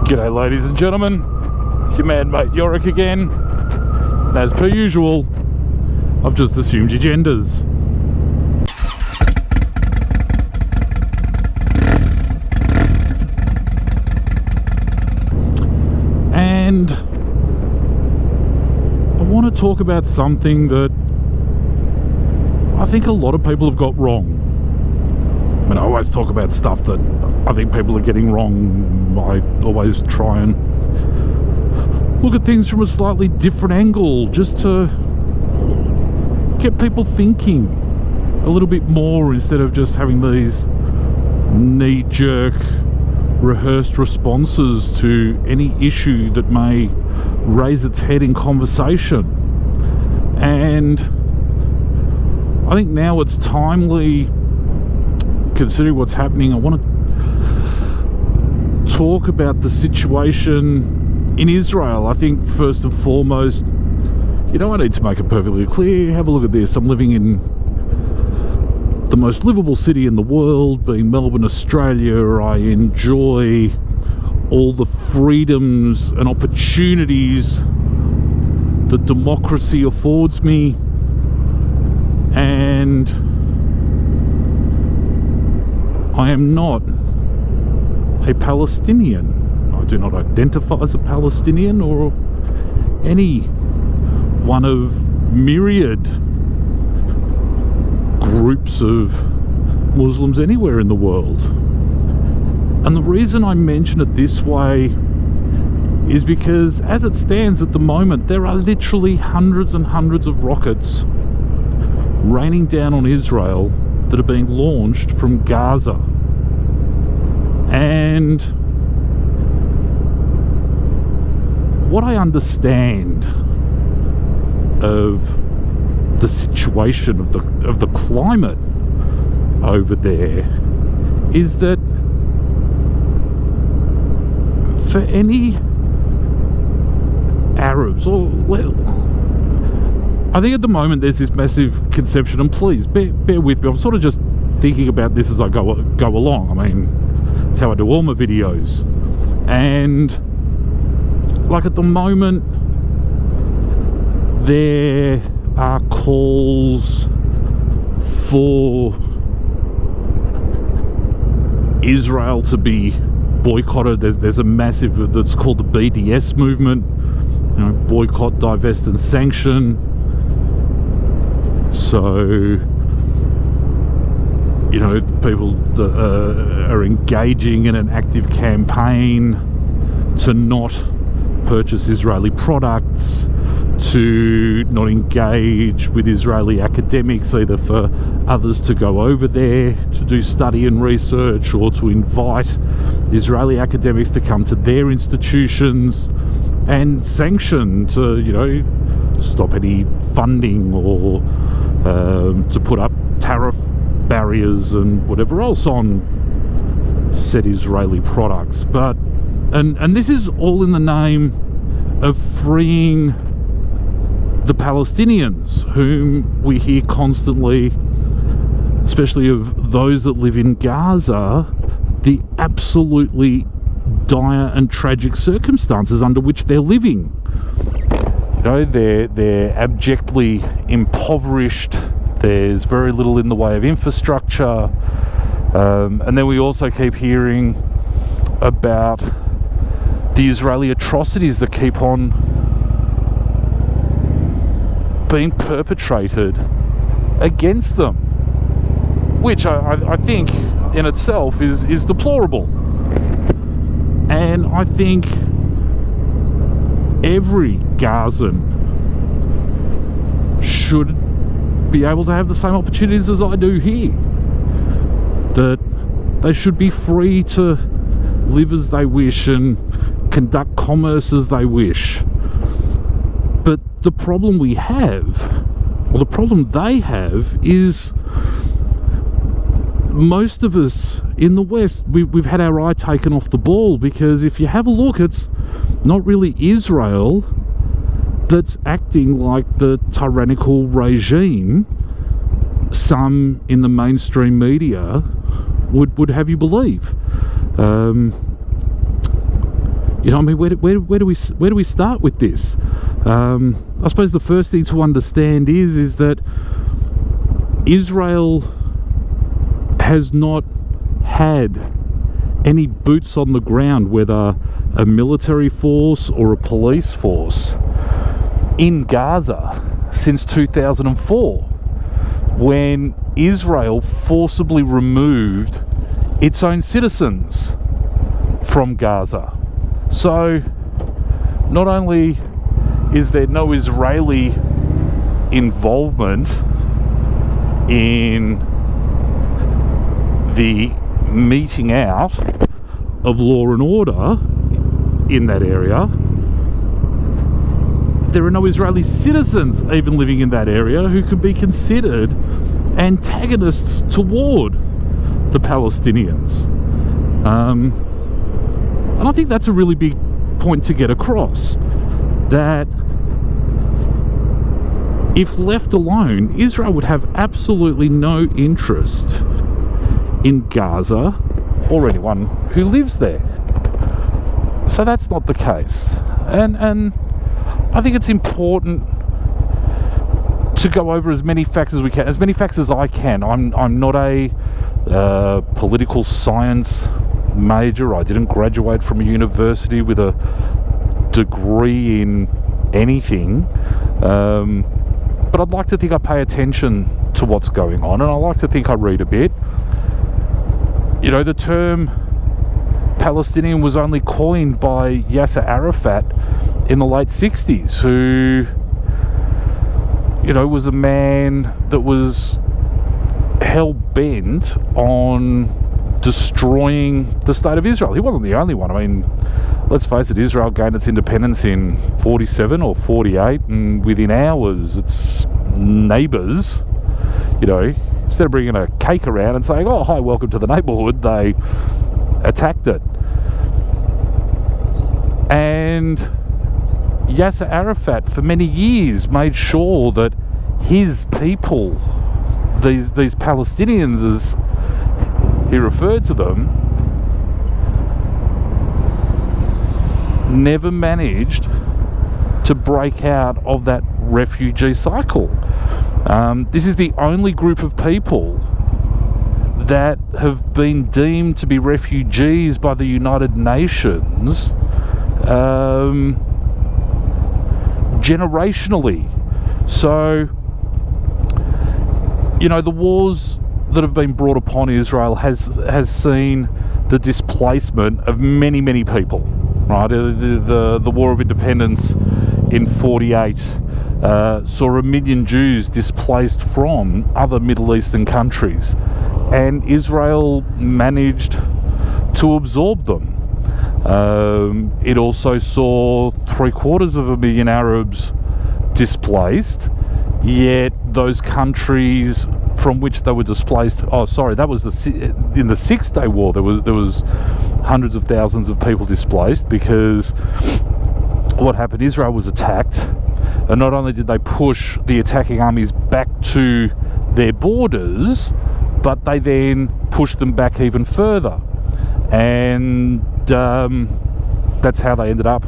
G'day ladies and gentlemen, it's your mad mate Yorick again, and as per usual, I've just assumed your genders. And I want to talk about something that I think a lot of people have got wrong. I mean, I always talk about stuff that I think people are getting wrong. I always try and look at things from a slightly different angle, just to get people thinking a little bit more, instead of just having these knee-jerk, rehearsed responses to any issue that may raise its head in conversation. And I think now it's timely, considering what's happening. I want to talk about the situation in Israel. I think first and foremost, I need to make it perfectly clear. Have a look at this. I'm living in the most livable city in the world, being Melbourne, Australia. I enjoy all the freedoms and opportunities that democracy affords me, and I am not a Palestinian. I do not identify as a Palestinian or any one of myriad groups of Muslims anywhere in the world. And the reason I mention it this way is because, as it stands at the moment, there are literally hundreds and hundreds of rockets raining down on Israel that are being launched from Gaza. And what I understand of the situation of the climate over there is that for any Arabs, or I think at the moment there's this massive conception, and please bear with me, I'm sort of just thinking about this as I go along. I mean, that's how I do all my videos. And like at the moment, there are calls for Israel to be boycotted. There's a massive, that's called the BDS movement, boycott, divest and sanction. So people that are engaging in an active campaign to not purchase Israeli products, to not engage with Israeli academics, either for others to go over there to do study and research, or to invite Israeli academics to come to their institutions, and sanction to stop any funding, or to put up tariff barriers and whatever else on said Israeli products. But and this is all in the name of freeing the Palestinians, whom we hear constantly, especially of those that live in Gaza, the absolutely dire and tragic circumstances under which they're living. They're abjectly impoverished. There's very little in the way of infrastructure, and then we also keep hearing about the Israeli atrocities that keep on being perpetrated against them, which I think in itself is deplorable. And I think every Gazan should be able to have the same opportunities as I do here, that they should be free to live as they wish and conduct commerce as they wish. But the problem we have, or the problem they have, is most of us in the West, we've had our eye taken off the ball, because if you have a look, it's not really Israel that's acting like the tyrannical regime some in the mainstream media would have you believe. You know, I mean, where do we start with this? I suppose the first thing to understand is that Israel has not had any boots on the ground, whether a military force or a police force, in Gaza since 2004, when Israel forcibly removed its own citizens from Gaza. So not only is there no Israeli involvement in the meting out of law and order in that area, there are no Israeli citizens even living in that area who could be considered antagonists toward the Palestinians. And I think that's a really big point to get across, that if left alone, Israel would have absolutely no interest in Gaza or anyone who lives there. So that's not the case. And I think it's important to go over as many facts as we can, as many facts as I can. I'm not a political science major. I didn't graduate from a university with a degree in anything, but I'd like to think I pay attention to what's going on, and I like to think I read a bit. You know, the term Palestinian was only coined by Yasser Arafat in the late 60s, who, you know, was a man that was hell-bent on destroying the state of Israel. He wasn't the only one. I mean, let's face it, Israel gained its independence in 47 or 48, and within hours its neighbours, you know, instead of bringing a cake around and saying, oh, hi, welcome to the neighbourhood, they attacked it. And Yasser Arafat for many years made sure that his people, these Palestinians as he referred to them, never managed to break out of that refugee cycle. This is the only group of people that have been deemed to be refugees by the United Nations generationally. So, you know, the wars that have been brought upon Israel has seen the displacement of many people, right? The War of Independence in 48 saw 1 million Jews displaced from other Middle Eastern countries, and Israel managed to absorb them. It also saw 750,000 Arabs displaced, yet those countries from which they were displaced, that was in the 6-Day War, there was hundreds of thousands of people displaced, because what happened, Israel was attacked, and not only did they push the attacking armies back to their borders, but they then pushed them back even further, and that's how they ended up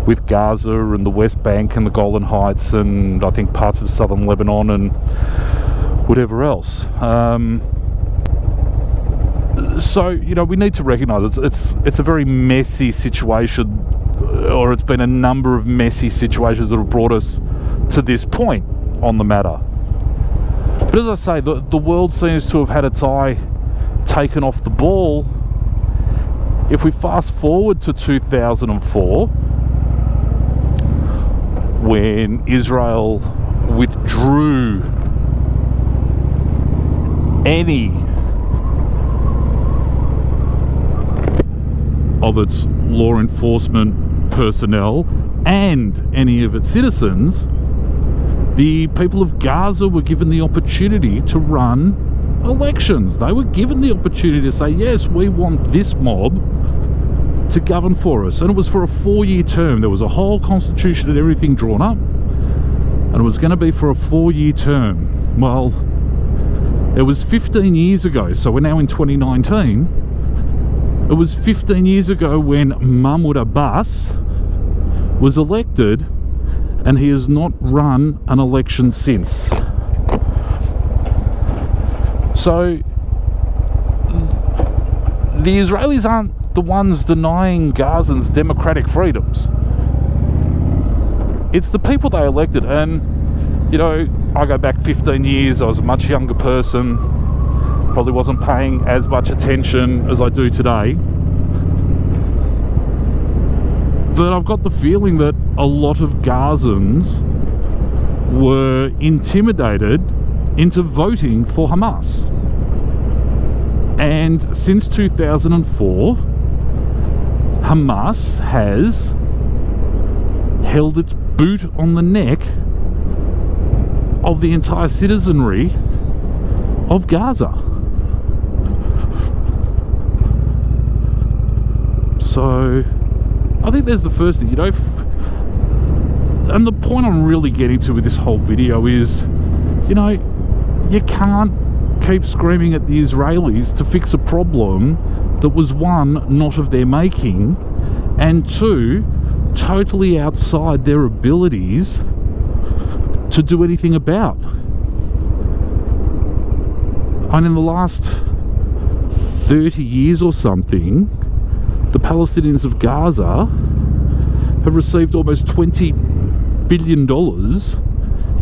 with Gaza and the West Bank and the Golan Heights, and I think parts of southern Lebanon and whatever else. So, you know, we need to recognise it's a very messy situation, or it's been a number of messy situations that have brought us to this point on the matter. But as I say, the world seems to have had its eye taken off the ball. If we fast forward to 2004, when Israel withdrew any of its law enforcement personnel and any of its citizens, the people of Gaza were given the opportunity to run elections. They were given the opportunity to say, yes, we want this mob to govern for us. And it was for a 4-year term. There was a whole constitution and everything drawn up, and it was going to be for a 4-year term. Well, it was 15 years ago, so we're now in 2019, It was 15 years ago when Mahmoud Abbas was elected, and he has not run an election since. So the Israelis aren't the ones denying Gazans democratic freedoms. It's the people they elected. And, you know, I go back 15 years, I was a much younger person, probably wasn't paying as much attention as I do today. But I've got the feeling that a lot of Gazans were intimidated into voting for Hamas. And since 2004, Hamas has held its boot on the neck of the entire citizenry of Gaza. So I think there's the first thing, you know, and the point I'm really getting to with this whole video is, you know, you can't keep screaming at the Israelis to fix a problem that was, one, not of their making, and two, totally outside their abilities to do anything about. And in the last 30 years or something, the Palestinians of Gaza have received almost $20 billion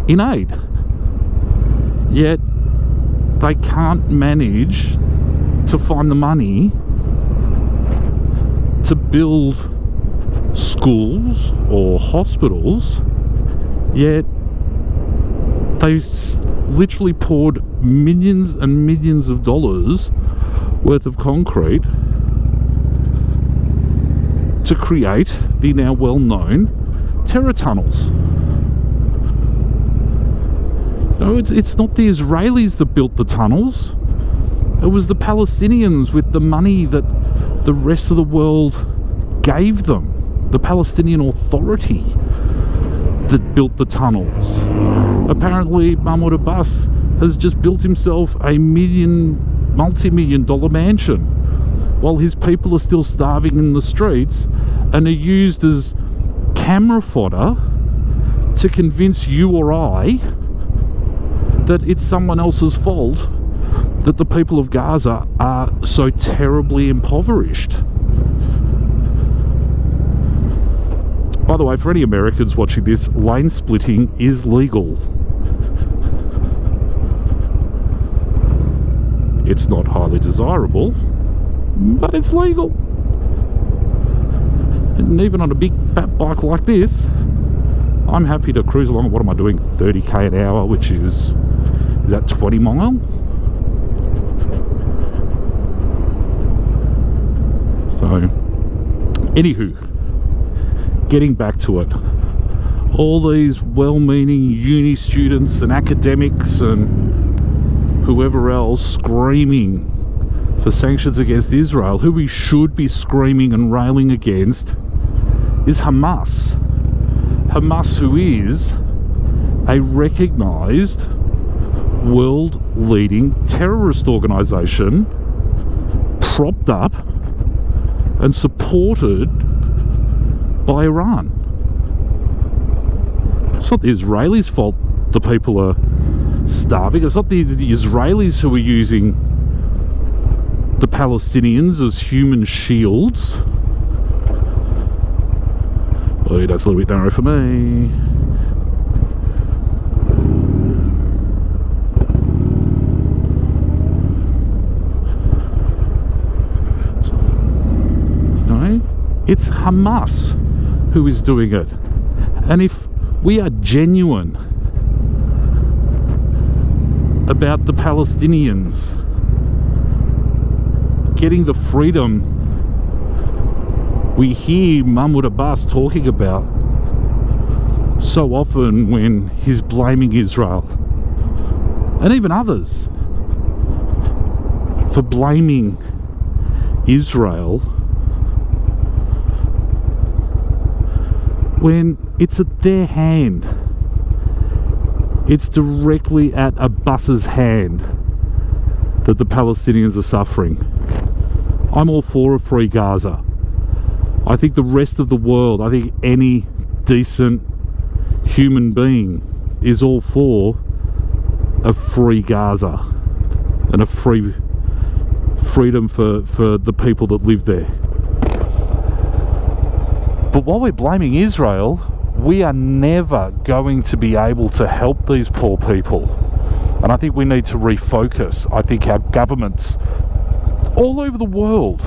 in aid. Yet they can't manage to find the money to build schools or hospitals, yet they literally poured millions and millions of dollars worth of concrete to create the now well-known terror tunnels. No, it's not the Israelis that built the tunnels. It was the Palestinians with the money that the rest of the world gave them. The Palestinian Authority that built the tunnels. Apparently, Mahmoud Abbas has just built himself a multi-million dollar mansion while his people are still starving in the streets and are used as camera fodder to convince you or I that it's someone else's fault that the people of Gaza are so terribly impoverished. By the way, for any Americans watching this, lane splitting is legal. It's not highly desirable, but it's legal. And even on a big fat bike like this, I'm happy to cruise along. What am I doing? 30k an hour, which is that 20 mile? So, anywho, getting back to it, all these well-meaning uni students and academics and whoever else screaming for sanctions against Israel, who we should be screaming and railing against is Hamas. Hamas, who is a recognised world-leading terrorist organisation, propped up and supported by Iran. It's not the Israelis' fault the people are starving. It's not the Israelis who are using the Palestinians as human shields. Oh, that's a little bit narrow for me. No, it's Hamas who is doing it. And if we are genuine about the Palestinians getting the freedom we hear Mahmoud Abbas talking about so often when he's blaming Israel, and even others for blaming Israel, when it's at their hand, it's directly at Abbas's hand that the Palestinians are suffering. I'm all for a free Gaza. I think the rest of the world, I think any decent human being is all for a free Gaza and a freedom for the people that live there. But while we're blaming Israel, we are never going to be able to help these poor people. And I think we need to refocus. I think our governments all over the world,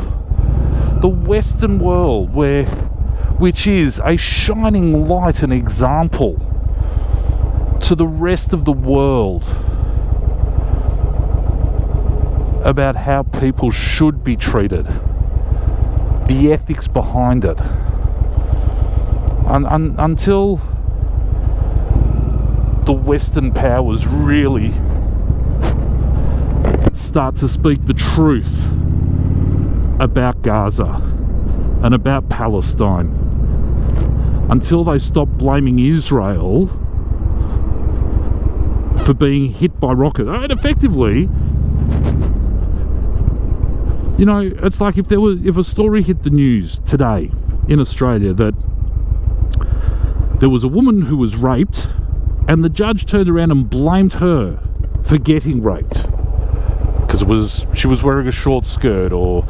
the Western world, which is a shining light and example to the rest of the world about how people should be treated, the ethics behind it. Until the Western powers really start to speak the truth about Gaza and about Palestine, until they stop blaming Israel for being hit by rockets. And effectively, you know, it's like if a story hit the news today in Australia that there was a woman who was raped and the judge turned around and blamed her for getting raped because she was wearing a short skirt, or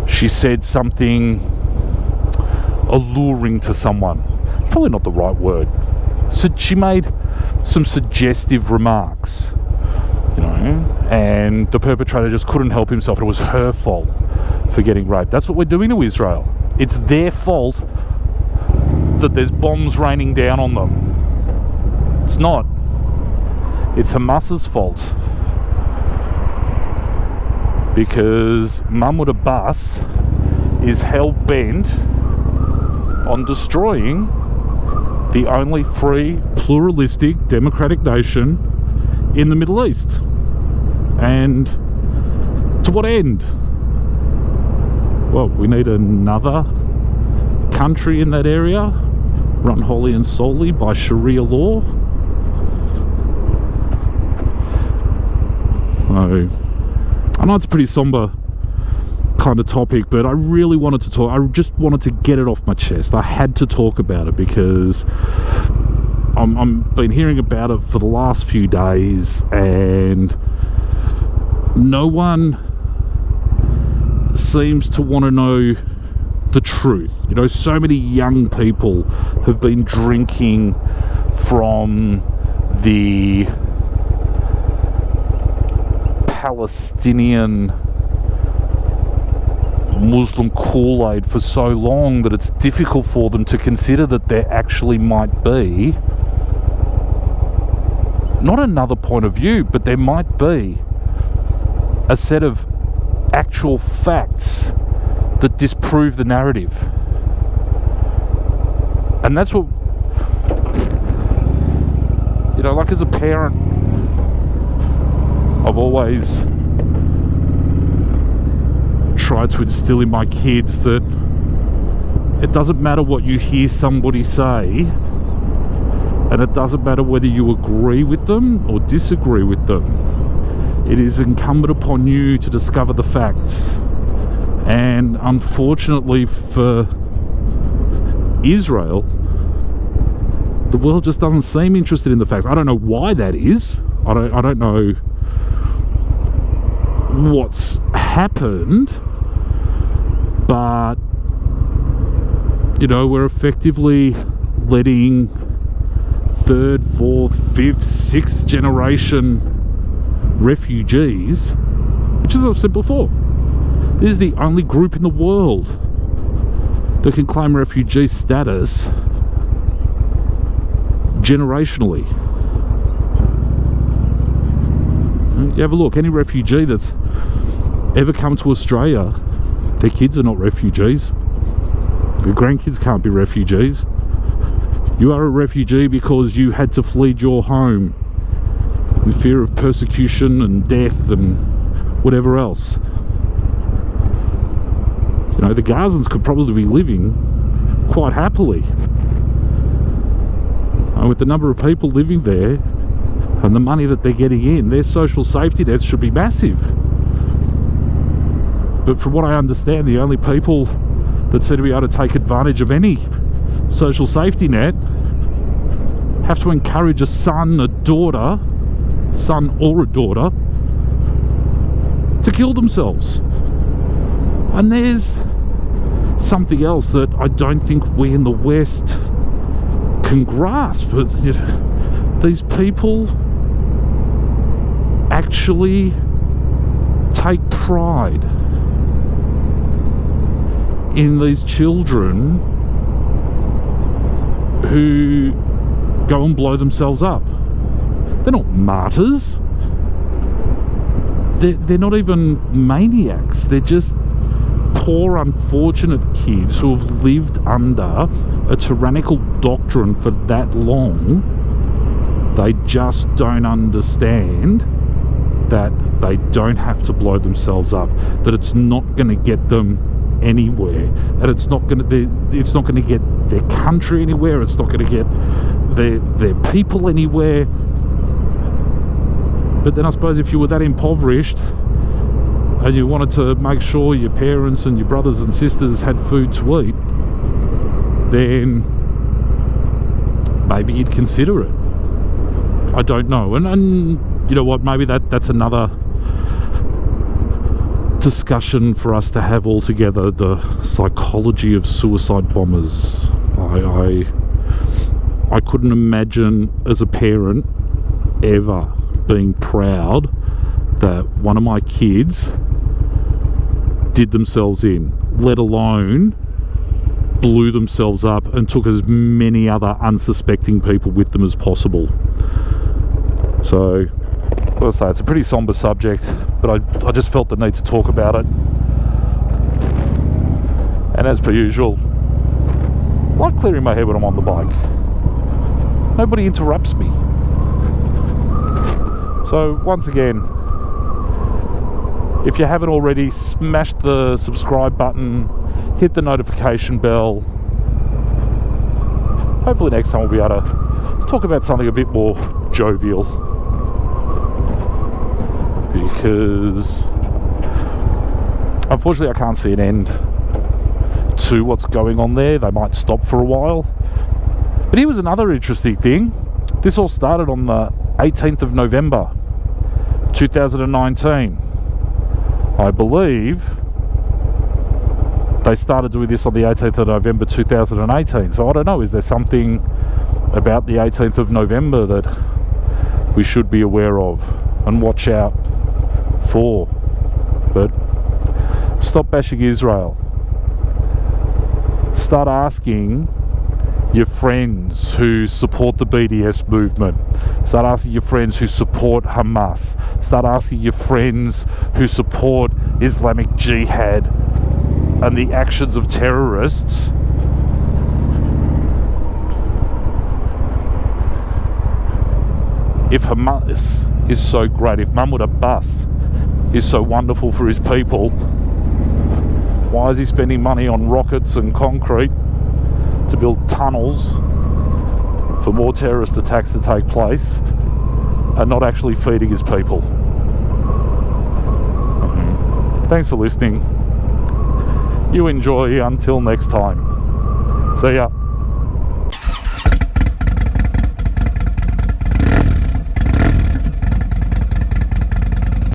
she said something alluring to someone. Probably not the right word. So she made some suggestive remarks, you know, and the perpetrator just couldn't help himself. It was her fault for getting raped. That's what we're doing to Israel. It's their fault that there's bombs raining down on them. It's not. It's Hamas's fault. Because Mahmoud Abbas is hell-bent on destroying the only free, pluralistic, democratic nation in the Middle East. And to what end? Well, we need another country in that area, run wholly and solely by Sharia law. I know it's a pretty somber kind of topic, but I really wanted to talk. I just wanted to get it off my chest. I had to talk about it because I'm been hearing about it for the last few days, and no one seems to want to know the truth. You know, so many young people have been drinking from the Palestinian Muslim Kool-Aid for so long that it's difficult for them to consider that there actually might be not another point of view, but there might be a set of actual facts that disprove the narrative. And that's what, you know, like as a parent, I've always tried to instill in my kids that it doesn't matter what you hear somebody say, and it doesn't matter whether you agree with them or disagree with them. It is incumbent upon you to discover the facts. And unfortunately for Israel, the world just doesn't seem interested in the facts. I don't know why that is. I don't know what's happened, but you know, we're effectively letting third, fourth, fifth, sixth generation refugees, which as I've said before, this is the only group in the world that can claim refugee status generationally. You have a look, any refugee that's ever come to Australia, their kids are not refugees. Their grandkids can't be refugees. You are a refugee because you had to flee your home in fear of persecution and death and whatever else. You know, the Gazans could probably be living quite happily. And with the number of people living there and the money that they're getting in, their social safety nets should be massive. But from what I understand, the only people that seem to be able to take advantage of any social safety net have to encourage a son or a daughter to kill themselves. And there's something else that I don't think we in the West can grasp. But these people actually take pride in these children who go and blow themselves up. They're not martyrs. They're not even maniacs. They're just poor, unfortunate kids who have lived under a tyrannical doctrine for that long. They just don't understand that they don't have to blow themselves up, that it's not going to get them anywhere, and it's not going to get their country anywhere, it's not going to get their people anywhere. But then I suppose if you were that impoverished and you wanted to make sure your parents and your brothers and sisters had food to eat, then maybe you'd consider it. I don't know. And you know what, maybe that's another discussion for us to have all together, the psychology of suicide bombers. I couldn't imagine as a parent ever being proud that one of my kids did themselves in, let alone blew themselves up and took as many other unsuspecting people with them as possible. So, like I say, it's a pretty somber subject, but I just felt the need to talk about it. And as per usual, I like clearing my head when I'm on the bike. Nobody interrupts me. So once again, if you haven't already, smash the subscribe button, hit the notification bell. Hopefully next time we'll be able to talk about something a bit more jovial. Because unfortunately I can't see an end to what's going on there. They might stop for a while. But here was another interesting thing. This all started on the 18th of November 2019. I believe they started doing this on the 18th of November 2018. So I don't know, is there something about the 18th of November that we should be aware of and watch out for? But stop bashing Israel. Start asking your friends who support the BDS movement. Start asking your friends who support Hamas. Start asking your friends who support Islamic Jihad and the actions of terrorists. If Hamas is so great, if Mahmoud Abbas is so wonderful for his people, why is he spending money on rockets and concrete to build tunnels for more terrorist attacks to take place and not actually feeding his people? Thanks for listening. You enjoy until next time. See ya.